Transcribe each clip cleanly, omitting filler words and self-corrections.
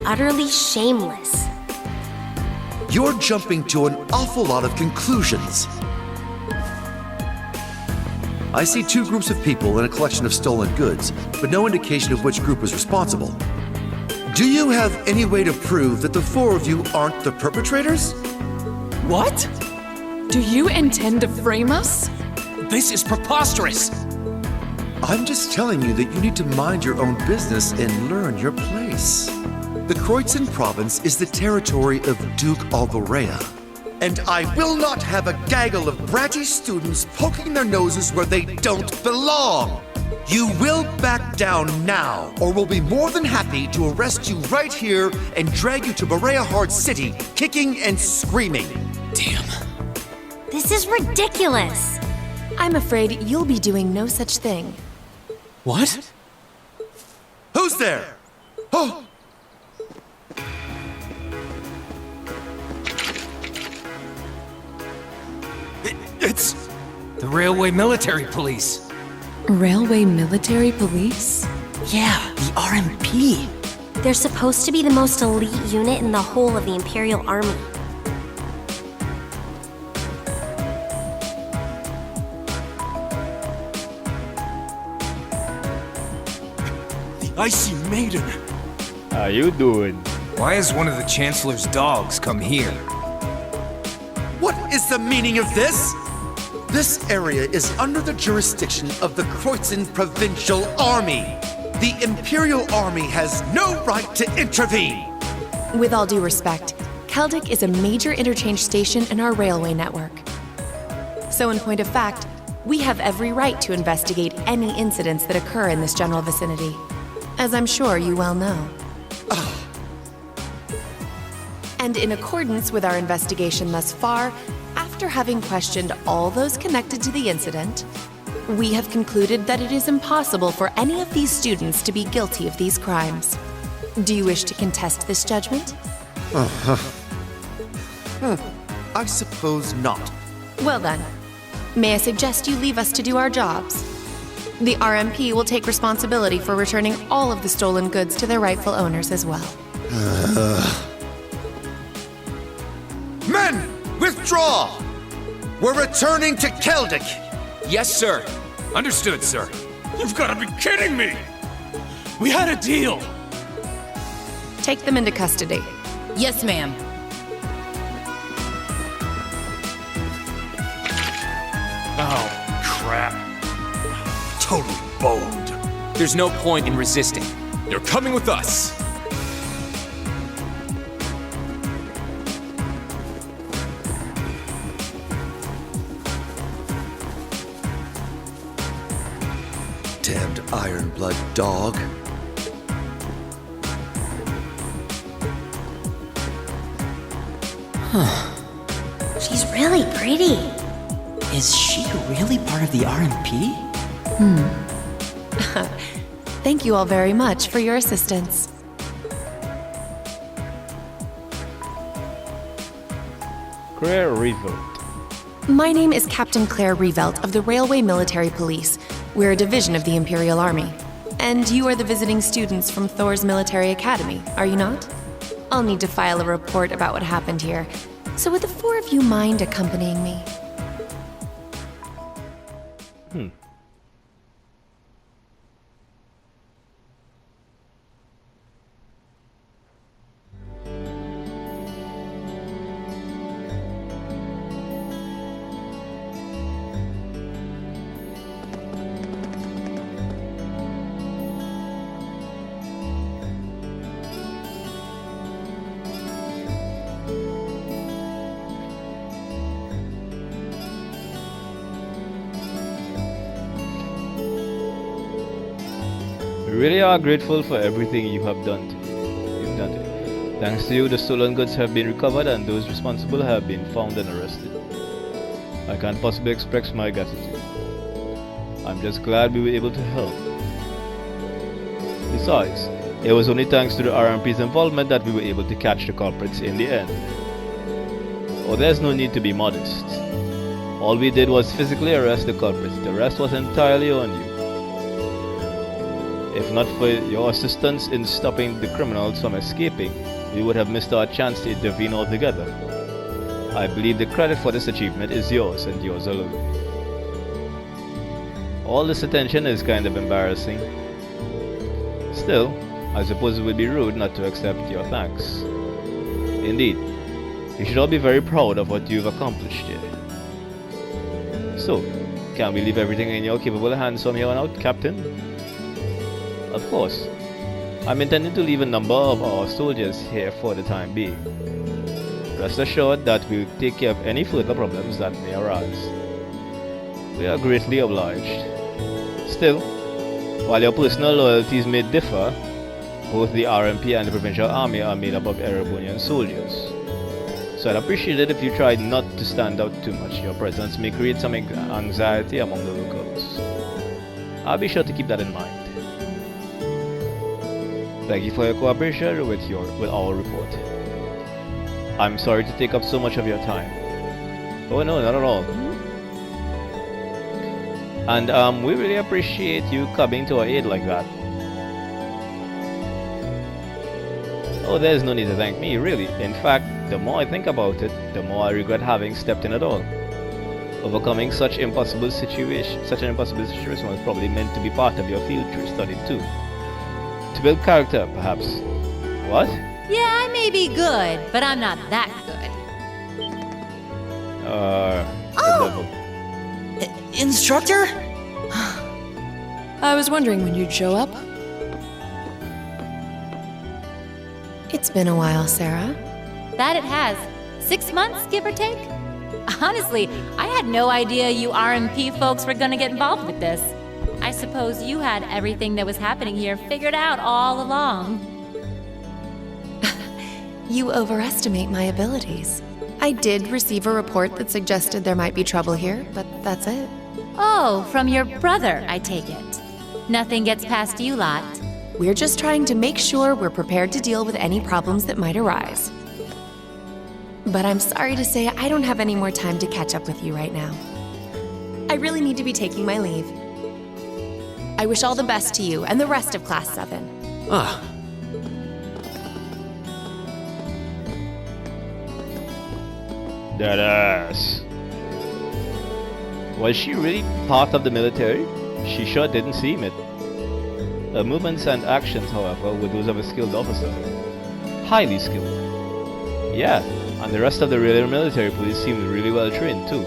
utterly shameless. You're jumping to an awful lot of conclusions. I see two groups of people and a collection of stolen goods, but no indication of which group is responsible. Do you have any way to prove that the four of you aren't the perpetrators? What? Do you intend to frame us? This is preposterous! I'm just telling you that you need to mind your own business and learn your place. The Kreutzen province is the territory of Duke Algorea. And I will not have a gaggle of bratty students poking their noses where they don't belong. You will back down now, or we'll be more than happy to arrest you right here and drag you to Berea City, kicking and screaming. Damn. This is ridiculous. I'm afraid you'll be doing no such thing. What? Who's there? Oh! It's the Railway Military Police. Railway Military Police? Yeah, the RMP. They're supposed to be the most elite unit in the whole of the Imperial Army. The Icy Maiden. How you doing? Why has one of the Chancellor's dogs come here? What is the meaning of this? This area is under the jurisdiction of the Kreutzen Provincial Army. The Imperial Army has no right to intervene. With all due respect, Keldic is a major interchange station in our railway network. So in point of fact, we have every right to investigate any incidents that occur in this general vicinity, as I'm sure you well know. And in accordance with our investigation thus far, after having questioned all those connected to the incident, we have concluded that it is impossible for any of these students to be guilty of these crimes. Do you wish to contest this judgment? I suppose not. Well then, may I suggest you leave us to do our jobs? The RMP will take responsibility for returning all of the stolen goods to their rightful owners as well. Men, withdraw! We're returning to Keldic. Yes, sir. Understood, sir. You've got to be kidding me! We had a deal! Take them into custody. Yes, ma'am. Oh, crap. Totally boned. There's no point in resisting. You're coming with us. Damned iron blood dog. She's really pretty. Is she really part of the RMP? Thank you all very much for your assistance. Claire Revolt. My name is Captain Claire Revelt of the Railway Military Police. We're a division of the Imperial Army. And you are the visiting students from Thor's Military Academy, are you not? I'll need to file a report about what happened here. So would the four of you mind accompanying me? We really are grateful for everything you have done today. You've done today. Thanks to you, the stolen goods have been recovered and those responsible have been found and arrested. I can't possibly express my gratitude. I'm just glad we were able to help. Besides, it was only thanks to the RMP's involvement that we were able to catch the culprits in the end. Oh, there's no need to be modest. All we did was physically arrest the culprits. The rest was entirely on you. If not for your assistance in stopping the criminals from escaping, we would have missed our chance to intervene altogether. I believe the credit for this achievement is yours and yours alone. All this attention is kind of embarrassing. Still, I suppose it would be rude not to accept your thanks. Indeed, you should all be very proud of what you've accomplished here. So, can we leave everything in your capable hands from here on out, Captain? Of course. I'm intending to leave a number of our soldiers here for the time being. Rest assured that we'll take care of any further problems that may arise. We are greatly obliged. Still, while your personal loyalties may differ, both the RMP and the Provincial Army are made up of Erebonian soldiers. So I'd appreciate it if you tried not to stand out too much. Your presence may create some anxiety among the locals. I'll be sure to keep that in mind. Thank you for your cooperation with our report. I'm sorry to take up so much of your time. Oh no, not at all. And we really appreciate you coming to our aid like that. Oh, there's no need to thank me, really. In fact, the more I think about it, the more I regret having stepped in at all. Overcoming such an impossible situation was probably meant to be part of your field trip study too. To build character, perhaps. What? Yeah, I may be good, but I'm not that good. The devil. Instructor? I was wondering when you'd show up. It's been a while, Sarah. That it has. 6 months, give or take? Honestly, I had no idea you RMP folks were gonna get involved with this. I suppose you had everything that was happening here figured out all along. You overestimate my abilities. I did receive a report that suggested there might be trouble here, but that's it. Oh, from your brother, I take it. Nothing gets past you lot. We're just trying to make sure we're prepared to deal with any problems that might arise. But I'm sorry to say I don't have any more time to catch up with you right now. I really need to be taking my leave. I wish all the best to you and the rest of Class 7. Ah. That ass. Was she really part of the military? She sure didn't seem it. Her movements and actions, however, were those of a skilled officer. Highly skilled. Yeah, and the rest of the regular military police seemed really well trained too.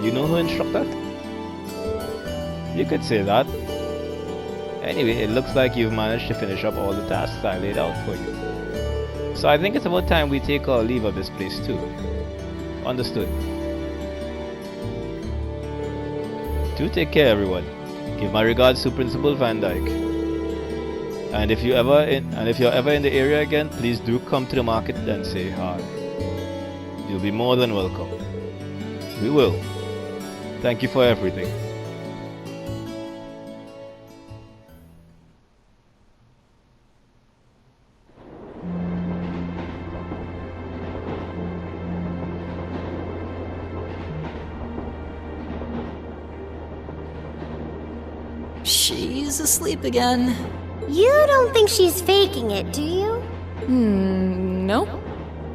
You know her instructor? You could say that. Anyway, it looks like you've managed to finish up all the tasks I laid out for you. So I think it's about time we take our leave of this place too. Understood. Do take care, everyone. Give my regards to Principal Van Dyke. And if you're ever in the area again, please do come to the market and say hi. You'll be more than welcome. We will. Thank you for everything. She's asleep again. You don't think she's faking it, do you? Nope.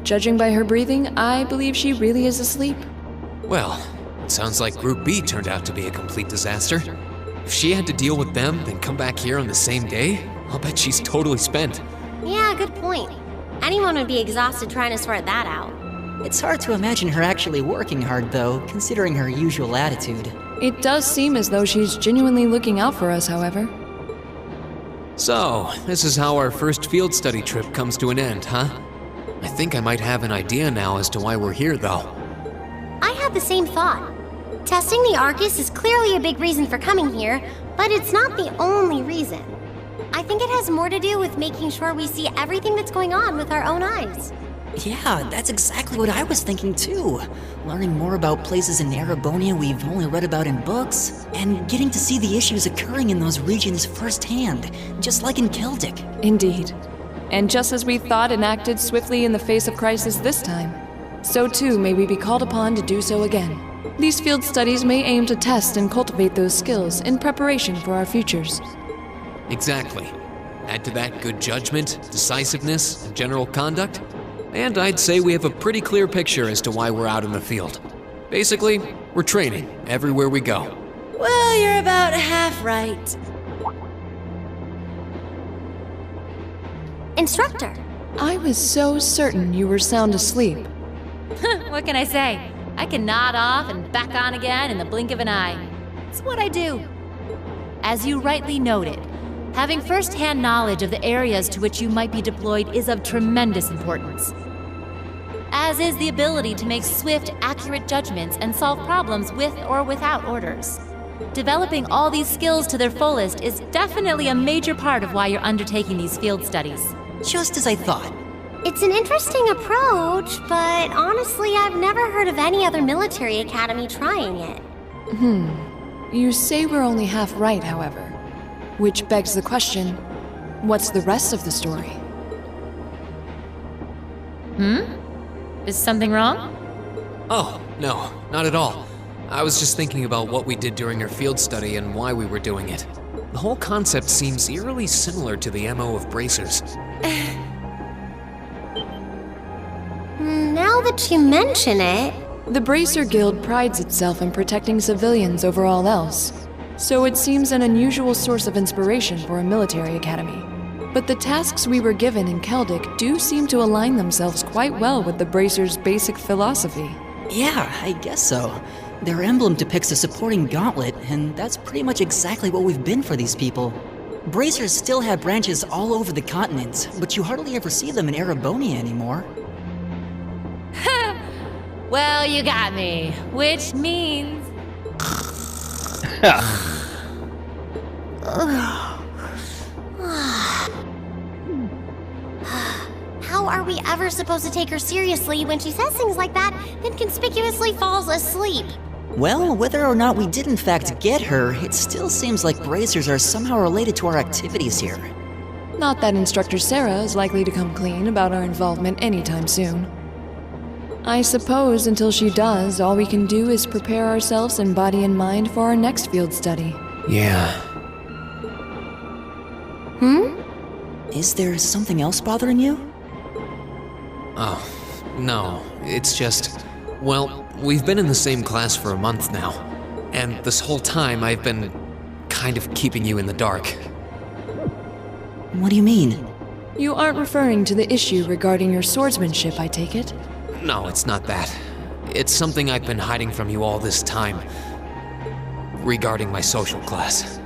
Judging by her breathing, I believe she really is asleep. Well, it sounds like Group B turned out to be a complete disaster. If she had to deal with them, then come back here on the same day, I'll bet she's totally spent. Yeah, good point. Anyone would be exhausted trying to sort that out. It's hard to imagine her actually working hard, though, considering her usual attitude. It does seem as though she's genuinely looking out for us, however. So, this is how our first field study trip comes to an end, huh? I think I might have an idea now as to why we're here, though. I had the same thought. Testing the Arcus is clearly a big reason for coming here, but it's not the only reason. I think it has more to do with making sure we see everything that's going on with our own eyes. Yeah, that's exactly what I was thinking too. Learning more about places in Erebonia we've only read about in books, and getting to see the issues occurring in those regions firsthand, just like in Celtic. Indeed. And just as we thought and acted swiftly in the face of crisis this time, so too may we be called upon to do so again. These field studies may aim to test and cultivate those skills in preparation for our futures. Exactly. Add to that good judgment, decisiveness, and general conduct, and I'd say we have a pretty clear picture as to why we're out in the field. Basically, we're training everywhere we go. Well, you're about half right. Instructor, I was so certain you were sound asleep. What can I say? I can nod off and back on again in the blink of an eye. It's what I do. As you rightly noted, having first-hand knowledge of the areas to which you might be deployed is of tremendous importance. As is the ability to make swift, accurate judgments and solve problems with or without orders. Developing all these skills to their fullest is definitely a major part of why you're undertaking these field studies. Just as I thought. it's an interesting approach, but honestly, I've never heard of any other military academy trying it. You say we're only half right, however. Which begs the question, what's the rest of the story? Is something wrong? Oh, no, not at all. I was just thinking about what we did during our field study and why we were doing it. The whole concept seems eerily similar to the MO of bracers. Now that you mention it, The Bracer Guild prides itself in protecting civilians over all else, so it seems an unusual source of inspiration for a military academy. But the tasks we were given in Keldic do seem to align themselves quite well with the Bracer's basic philosophy. Yeah, I guess so. Their emblem depicts a supporting gauntlet, and that's pretty much exactly what we've been for these people. Bracers still have branches all over the continent, but you hardly ever see them in Erebonia anymore. Well, you got me. Which means... how are we ever supposed to take her seriously when she says things like that, then conspicuously falls asleep? Well, whether or not we did in fact get her, it still seems like bracers are somehow related to our activities here. Not that Instructor Sarah is likely to come clean about our involvement anytime soon. I suppose until she does, all we can do is prepare ourselves in body and mind for our next field study. Yeah. Is there something else bothering you? Oh, no. It's just... Well, we've been in the same class for a month now. And this whole time I've been kind of keeping you in the dark. What do you mean? You aren't referring to the issue regarding your swordsmanship, I take it? No, it's not that. It's something I've been hiding from you all this time. Regarding my social class.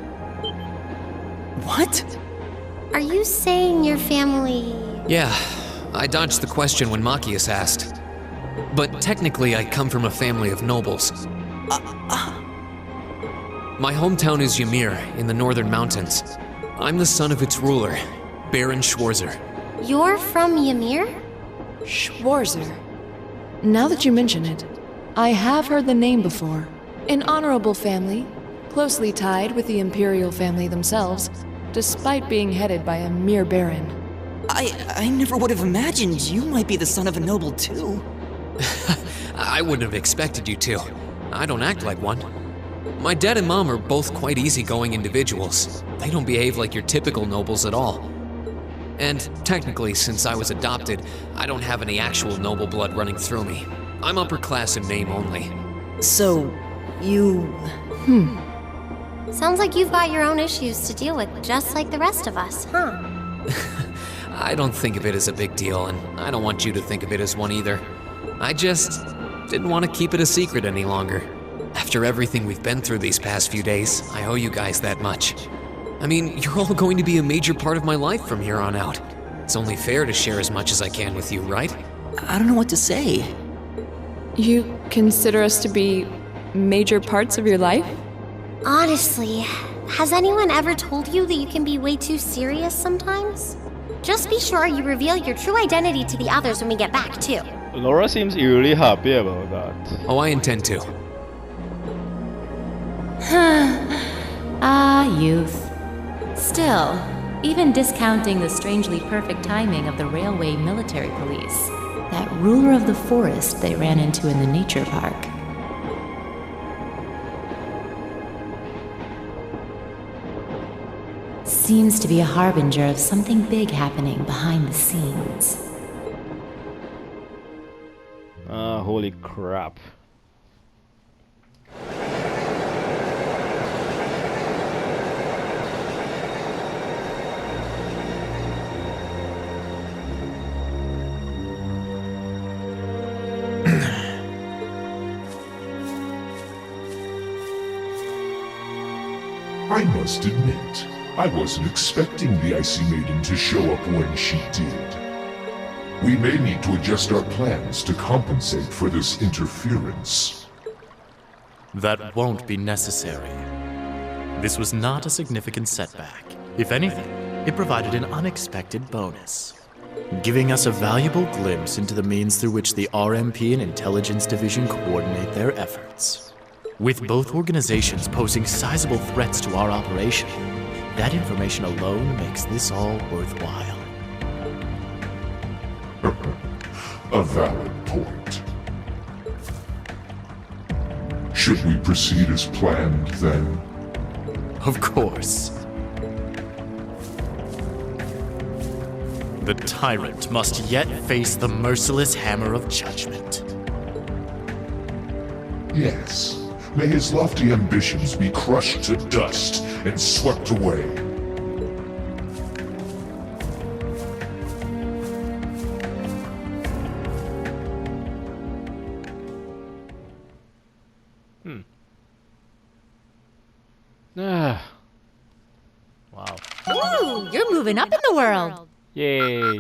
What? Are you saying your family... Yeah, I dodged the question when Machias asked. But technically, I come from a family of nobles. My hometown is Ymir, in the northern mountains. I'm the son of its ruler, Baron Schwarzer. You're from Ymir? Schwarzer. Now that you mention it, I have heard the name before. An honorable family, closely tied with the imperial family themselves, despite being headed by a mere baron. I never would have imagined you might be the son of a noble too. I wouldn't have expected you to. I don't act like one. My dad and mom are both quite easygoing individuals. They don't behave like your typical nobles at all. And technically, since I was adopted, I don't have any actual noble blood running through me. I'm upper class in name only. So, you... Sounds like you've got your own issues to deal with, just like the rest of us, huh? I don't think of it as a big deal, and I don't want you to think of it as one either. I just didn't want to keep it a secret any longer. After everything we've been through these past few days, I owe you guys that much. I mean, you're all going to be a major part of my life from here on out. It's only fair to share as much as I can with you, right? I don't know what to say. You consider us to be major parts of your life? Honestly, has anyone ever told you that you can be way too serious sometimes? Just be sure you reveal your true identity to the others when we get back, too. Laura seems eerily happy about that. Oh, I intend to. Youth. Still, even discounting the strangely perfect timing of the railway military police, that ruler of the forest they ran into in the nature park. seems to be a harbinger of something big happening behind the scenes. Holy crap. I must admit, I wasn't expecting the Icy Maiden to show up when she did. We may need to adjust our plans to compensate for this interference. That won't be necessary. This was not a significant setback. If anything, it provided an unexpected bonus, giving us a valuable glimpse into the means through which the RMP and Intelligence Division coordinate their efforts. With both organizations posing sizable threats to our operation, that information alone makes this all worthwhile. A valid point. Should we proceed as planned, then? Of course. The tyrant must yet face the merciless hammer of judgment. Yes. May his lofty ambitions be crushed to dust and swept away. Wow. Ooh, you're moving up in the world. Yay.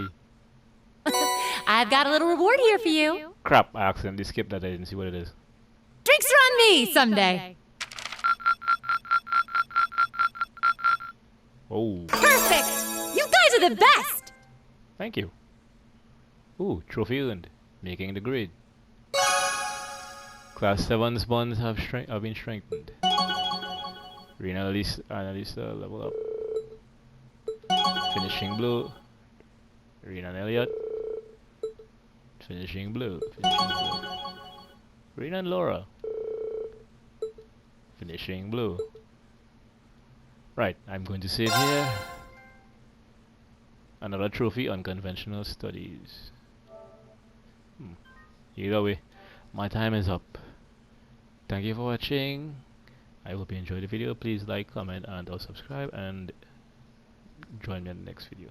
I've got a little reward here for you. Crap, I accidentally skipped that. I didn't see what it is. Drinks are on me someday. Oh, Perfect. You guys are the best. thank you. Ooh, trophy earned. Making the grade. Class 7's bonds have been strengthened. Analysta level up. Finishing blue. Rena and Elliot. Finishing blue. Finishing blue. Rena and Laura. Finishing blue. Right, I'm going to save here. Another trophy, unconventional studies. Either way, my time is up. Thank you for watching. I hope you enjoyed the video. Please like, comment, and or subscribe, and join me in the next video.